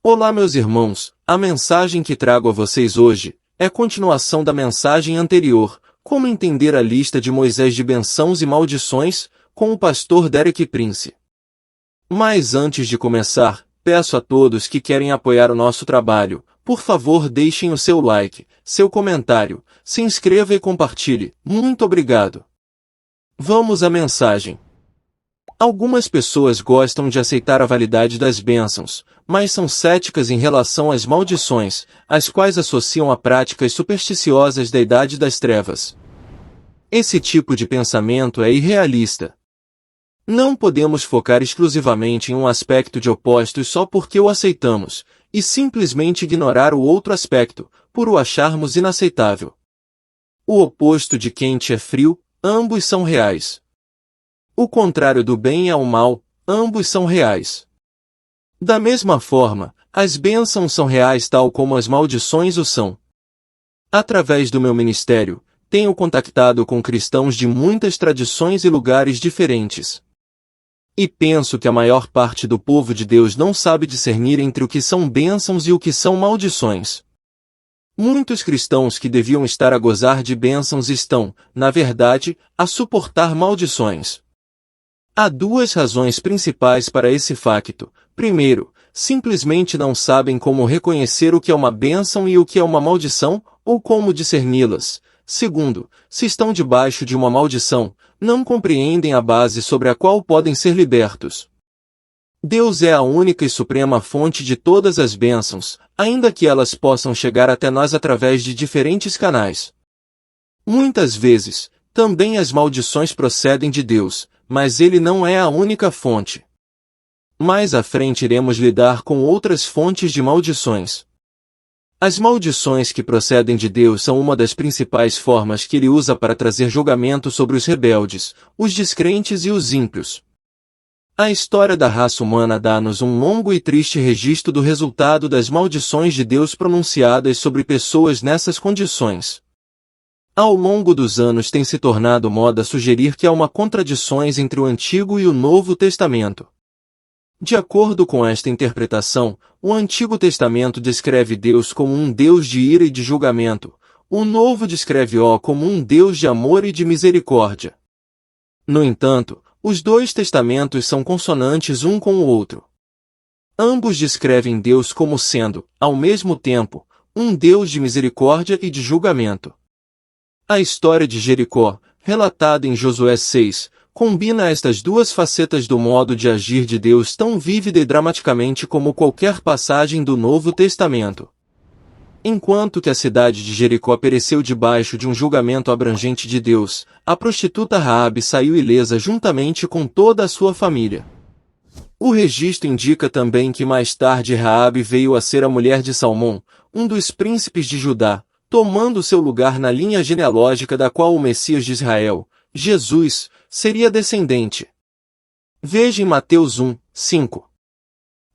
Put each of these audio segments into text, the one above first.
Olá, meus irmãos, a mensagem que trago a vocês hoje é continuação da mensagem anterior, como entender a lista de Moisés de bênçãos e maldições, com o pastor Derek Prince. Mas antes de começar, peço a todos que querem apoiar o nosso trabalho, por favor deixem o seu like, seu comentário, se inscreva e compartilhe. Muito obrigado. Vamos à mensagem. Algumas pessoas gostam de aceitar a validade das bênçãos, mas são céticas em relação às maldições, as quais associam a práticas supersticiosas da Idade das Trevas. Esse tipo de pensamento é irrealista. Não podemos focar exclusivamente em um aspecto de opostos só porque o aceitamos, e simplesmente ignorar o outro aspecto, por o acharmos inaceitável. O oposto de quente é frio, ambos são reais. O contrário do bem é o mal, ambos são reais. Da mesma forma, as bênçãos são reais tal como as maldições o são. Através do meu ministério, tenho contactado com cristãos de muitas tradições e lugares diferentes. E penso que a maior parte do povo de Deus não sabe discernir entre o que são bênçãos e o que são maldições. Muitos cristãos que deviam estar a gozar de bênçãos estão, na verdade, a suportar maldições. Há duas razões principais para esse facto. Primeiro, simplesmente não sabem como reconhecer o que é uma bênção e o que é uma maldição, ou como discerni-las. Segundo, se estão debaixo de uma maldição, não compreendem a base sobre a qual podem ser libertos. Deus é a única e suprema fonte de todas as bênçãos, ainda que elas possam chegar até nós através de diferentes canais. Muitas vezes, também as maldições procedem de Deus, mas Ele não é a única fonte. Mais à frente iremos lidar com outras fontes de maldições. As maldições que procedem de Deus são uma das principais formas que Ele usa para trazer julgamento sobre os rebeldes, os descrentes e os ímpios. A história da raça humana dá-nos um longo e triste registro do resultado das maldições de Deus pronunciadas sobre pessoas nessas condições. Ao longo dos anos tem se tornado moda sugerir que há uma contradições entre o Antigo e o Novo Testamento. De acordo com esta interpretação, o Antigo Testamento descreve Deus como um Deus de ira e de julgamento, o Novo descreve-o como um Deus de amor e de misericórdia. No entanto, os dois testamentos são consonantes um com o outro. Ambos descrevem Deus como sendo, ao mesmo tempo, um Deus de misericórdia e de julgamento. A história de Jericó, relatada em Josué 6, combina estas duas facetas do modo de agir de Deus tão vívida e dramaticamente como qualquer passagem do Novo Testamento. Enquanto que a cidade de Jericó pereceu debaixo de um julgamento abrangente de Deus, a prostituta Raabe saiu ilesa juntamente com toda a sua família. O registro indica também que mais tarde Raabe veio a ser a mulher de Salmão, um dos príncipes de Judá, tomando seu lugar na linha genealógica da qual o Messias de Israel, Jesus, seria descendente. Veja em Mateus 1, 5.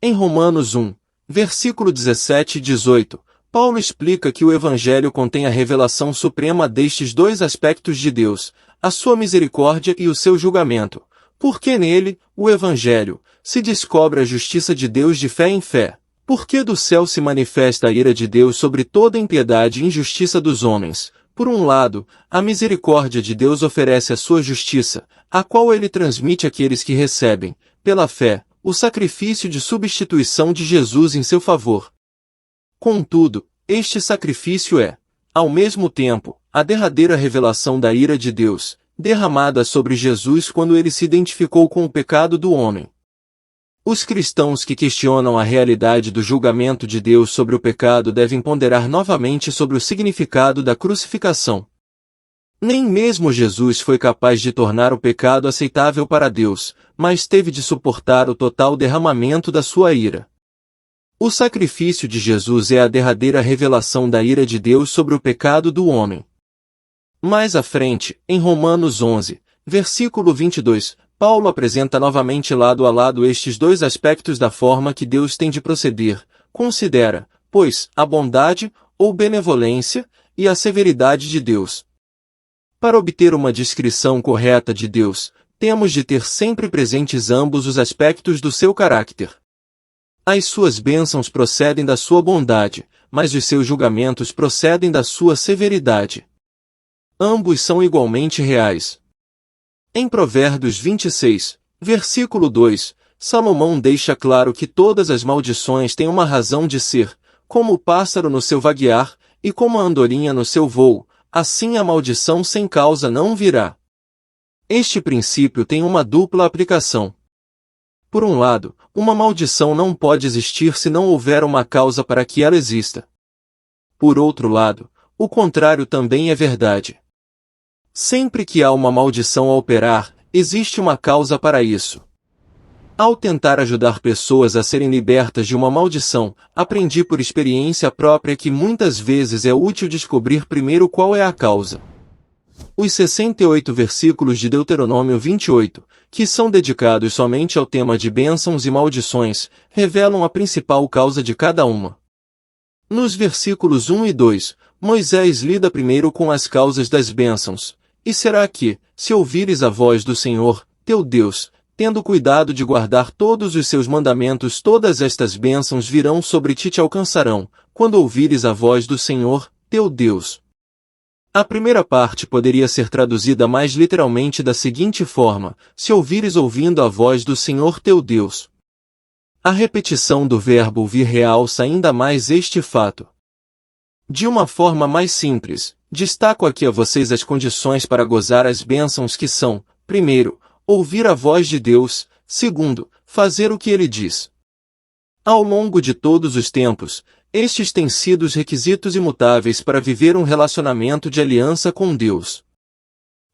Em Romanos 1, versículo 17 e 18, Paulo explica que o Evangelho contém a revelação suprema destes dois aspectos de Deus, a sua misericórdia e o seu julgamento, porque nele, o Evangelho, se descobre a justiça de Deus de fé em fé. Porque do céu se manifesta a ira de Deus sobre toda impiedade e injustiça dos homens. Por um lado, a misericórdia de Deus oferece a sua justiça, a qual ele transmite àqueles que recebem, pela fé, o sacrifício de substituição de Jesus em seu favor. Contudo, este sacrifício é, ao mesmo tempo, a derradeira revelação da ira de Deus, derramada sobre Jesus quando ele se identificou com o pecado do homem. Os cristãos que questionam a realidade do julgamento de Deus sobre o pecado devem ponderar novamente sobre o significado da crucificação. Nem mesmo Jesus foi capaz de tornar o pecado aceitável para Deus, mas teve de suportar o total derramamento da sua ira. O sacrifício de Jesus é a derradeira revelação da ira de Deus sobre o pecado do homem. Mais à frente, em Romanos 11, versículo 22, Paulo apresenta novamente lado a lado estes dois aspectos da forma que Deus tem de proceder. Considera, pois, a bondade, ou benevolência, e a severidade de Deus. Para obter uma descrição correta de Deus, temos de ter sempre presentes ambos os aspectos do seu caráter. As suas bênçãos procedem da sua bondade, mas os seus julgamentos procedem da sua severidade. Ambos são igualmente reais. Em Provérbios 26, versículo 2, Salomão deixa claro que todas as maldições têm uma razão de ser, como o pássaro no seu vaguear, e como a andorinha no seu voo, assim a maldição sem causa não virá. Este princípio tem uma dupla aplicação. Por um lado, uma maldição não pode existir se não houver uma causa para que ela exista. Por outro lado, o contrário também é verdade. Sempre que há uma maldição a operar, existe uma causa para isso. Ao tentar ajudar pessoas a serem libertas de uma maldição, aprendi por experiência própria que muitas vezes é útil descobrir primeiro qual é a causa. Os 68 versículos de Deuteronômio 28, que são dedicados somente ao tema de bênçãos e maldições, revelam a principal causa de cada uma. Nos versículos 1 e 2, Moisés lida primeiro com as causas das bênçãos. E será que, se ouvires a voz do Senhor, teu Deus, tendo cuidado de guardar todos os seus mandamentos, todas estas bênçãos virão sobre ti e te alcançarão, quando ouvires a voz do Senhor, teu Deus. A primeira parte poderia ser traduzida mais literalmente da seguinte forma: se ouvires ouvindo a voz do Senhor teu Deus. A repetição do verbo ouvir realça ainda mais este fato. De uma forma mais simples, destaco aqui a vocês as condições para gozar as bênçãos que são, primeiro, ouvir a voz de Deus, segundo, fazer o que ele diz. Ao longo de todos os tempos, estes têm sido os requisitos imutáveis para viver um relacionamento de aliança com Deus.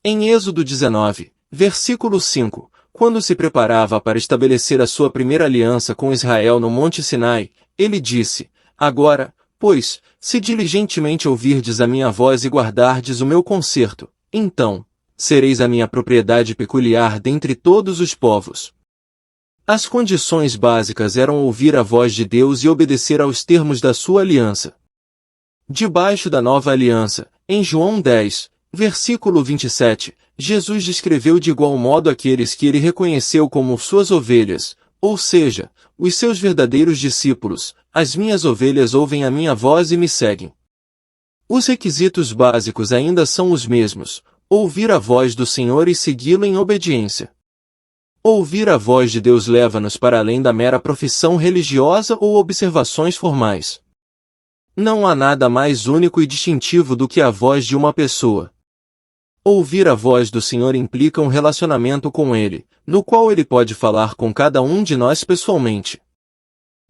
Em Êxodo 19, versículo 5, quando se preparava para estabelecer a sua primeira aliança com Israel no Monte Sinai, ele disse: agora, pois, se diligentemente ouvirdes a minha voz e guardardes o meu concerto, então, sereis a minha propriedade peculiar dentre todos os povos. As condições básicas eram ouvir a voz de Deus e obedecer aos termos da sua aliança. Debaixo da nova aliança, em João 10, versículo 27, Jesus descreveu de igual modo aqueles que ele reconheceu como suas ovelhas, ou seja, os seus verdadeiros discípulos: as minhas ovelhas ouvem a minha voz e me seguem. Os requisitos básicos ainda são os mesmos: ouvir a voz do Senhor e segui-lo em obediência. Ouvir a voz de Deus leva-nos para além da mera profissão religiosa ou observações formais. Não há nada mais único e distintivo do que a voz de uma pessoa. Ouvir a voz do Senhor implica um relacionamento com Ele, no qual Ele pode falar com cada um de nós pessoalmente.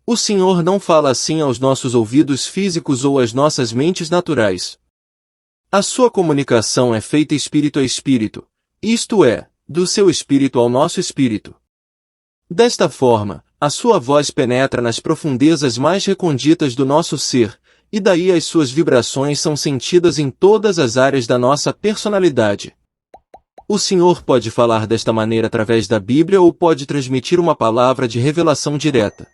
O Senhor não fala assim aos nossos ouvidos físicos ou às nossas mentes naturais. A sua comunicação é feita espírito a espírito, isto é, do seu espírito ao nosso espírito. Desta forma, a sua voz penetra nas profundezas mais recônditas do nosso ser, e daí as suas vibrações são sentidas em todas as áreas da nossa personalidade. O Senhor pode falar desta maneira através da Bíblia ou pode transmitir uma palavra de revelação direta.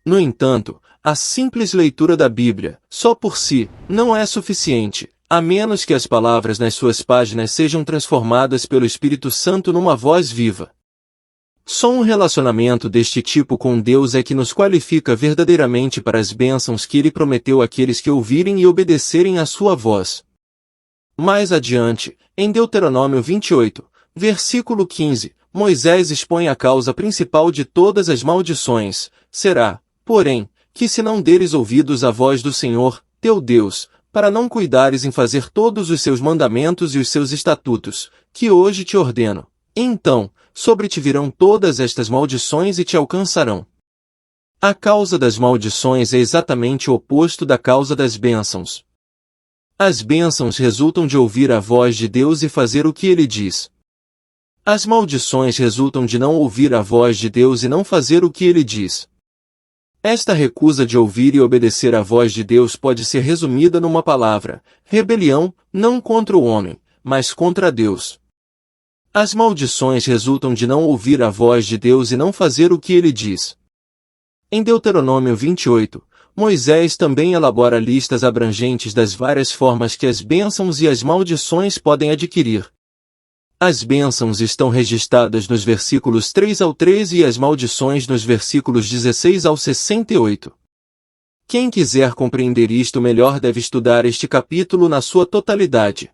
No entanto, a simples leitura da Bíblia, só por si, não é suficiente, a menos que as palavras nas suas páginas sejam transformadas pelo Espírito Santo numa voz viva. Só um relacionamento deste tipo com Deus é que nos qualifica verdadeiramente para as bênçãos que Ele prometeu àqueles que ouvirem e obedecerem à sua voz. Mais adiante, em Deuteronômio 28, versículo 15, Moisés expõe a causa principal de todas as maldições: será, porém, que se não deres ouvidos à voz do Senhor, teu Deus, para não cuidares em fazer todos os seus mandamentos e os seus estatutos, que hoje te ordeno, então, sobre ti virão todas estas maldições e te alcançarão. A causa das maldições é exatamente o oposto da causa das bênçãos. As bênçãos resultam de ouvir a voz de Deus e fazer o que Ele diz. As maldições resultam de não ouvir a voz de Deus e não fazer o que Ele diz. Esta recusa de ouvir e obedecer à voz de Deus pode ser resumida numa palavra: rebelião, não contra o homem, mas contra Deus. As maldições resultam de não ouvir a voz de Deus e não fazer o que Ele diz. Em Deuteronômio 28, Moisés também elabora listas abrangentes das várias formas que as bênçãos e as maldições podem adquirir. As bênçãos estão registradas nos versículos 3 ao 13 e as maldições nos versículos 16 ao 68. Quem quiser compreender isto melhor deve estudar este capítulo na sua totalidade.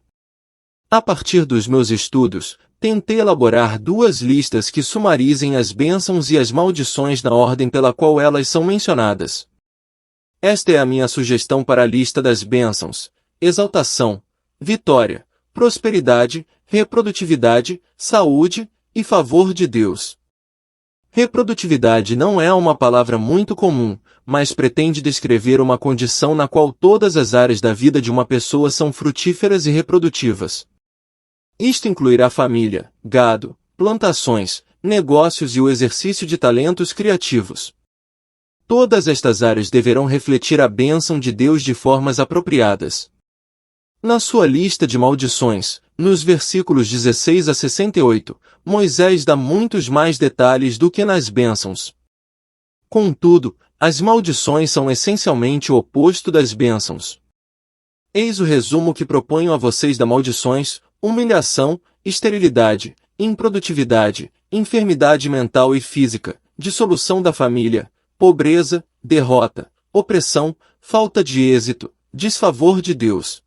A partir dos meus estudos, tentei elaborar duas listas que sumarizem as bênçãos e as maldições na ordem pela qual elas são mencionadas. Esta é a minha sugestão para a lista das bênçãos: exaltação, vitória, prosperidade, reprodutividade, saúde e favor de Deus. Reprodutividade não é uma palavra muito comum, mas pretende descrever uma condição na qual todas as áreas da vida de uma pessoa são frutíferas e reprodutivas. Isto incluirá família, gado, plantações, negócios e o exercício de talentos criativos. Todas estas áreas deverão refletir a bênção de Deus de formas apropriadas. Na sua lista de maldições, nos versículos 16 a 68, Moisés dá muitos mais detalhes do que nas bênçãos. Contudo, as maldições são essencialmente o oposto das bênçãos. Eis o resumo que proponho a vocês das maldições: humilhação, esterilidade, improdutividade, enfermidade mental e física, dissolução da família, pobreza, derrota, opressão, falta de êxito, desfavor de Deus.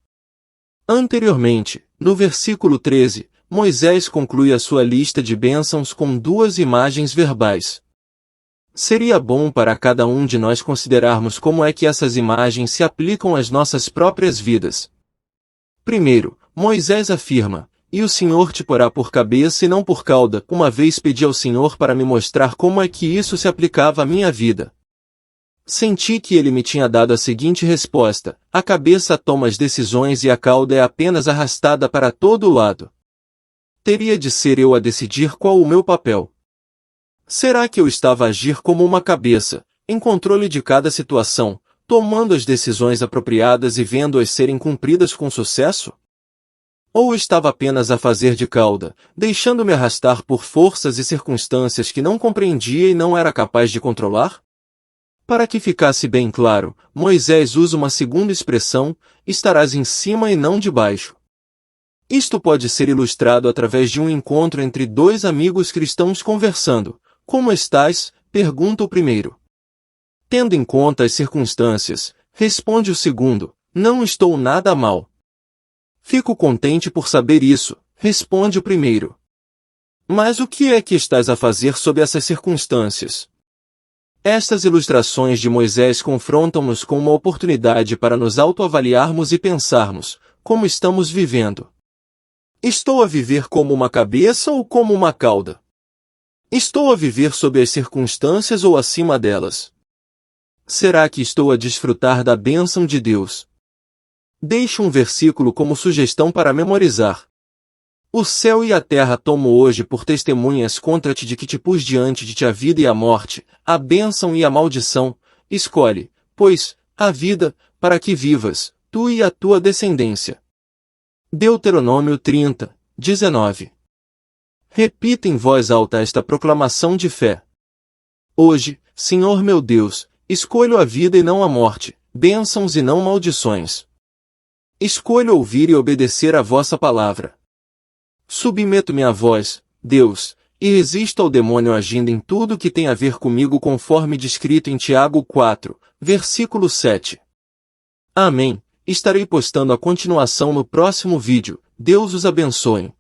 Anteriormente, no versículo 13, Moisés conclui a sua lista de bênçãos com duas imagens verbais. Seria bom para cada um de nós considerarmos como é que essas imagens se aplicam às nossas próprias vidas. Primeiro, Moisés afirma: "E o Senhor te porá por cabeça e não por cauda." Uma vez pedi ao Senhor para me mostrar como é que isso se aplicava à minha vida. Senti que ele me tinha dado a seguinte resposta: a cabeça toma as decisões e a cauda é apenas arrastada para todo lado. Teria de ser eu a decidir qual o meu papel. Será que eu estava a agir como uma cabeça, em controle de cada situação, tomando as decisões apropriadas e vendo-as serem cumpridas com sucesso? Ou estava apenas a fazer de cauda, deixando-me arrastar por forças e circunstâncias que não compreendia e não era capaz de controlar? Para que ficasse bem claro, Moisés usa uma segunda expressão: estarás em cima e não debaixo. Isto pode ser ilustrado através de um encontro entre dois amigos cristãos conversando. Como estás? Pergunta o primeiro. Tendo em conta as circunstâncias, responde o segundo: não estou nada mal. Fico contente por saber isso, responde o primeiro. Mas o que é que estás a fazer sob essas circunstâncias? Estas ilustrações de Moisés confrontam-nos com uma oportunidade para nos autoavaliarmos e pensarmos: como estamos vivendo? Estou a viver como uma cabeça ou como uma cauda? Estou a viver sob as circunstâncias ou acima delas? Será que estou a desfrutar da bênção de Deus? Deixo um versículo como sugestão para memorizar. O céu e a terra tomo hoje por testemunhas contra ti de que te pus diante de ti a vida e a morte, a bênção e a maldição. Escolhe, pois, a vida, para que vivas, tu e a tua descendência. Deuteronômio 30, 19. Repita em voz alta esta proclamação de fé. Hoje, Senhor meu Deus, escolho a vida e não a morte, bênçãos e não maldições. Escolho ouvir e obedecer a vossa palavra. Submeto-me a vós, Deus, e resisto ao demônio agindo em tudo que tem a ver comigo conforme descrito em Tiago 4, versículo 7. Amém. Estarei postando a continuação no próximo vídeo. Deus os abençoe.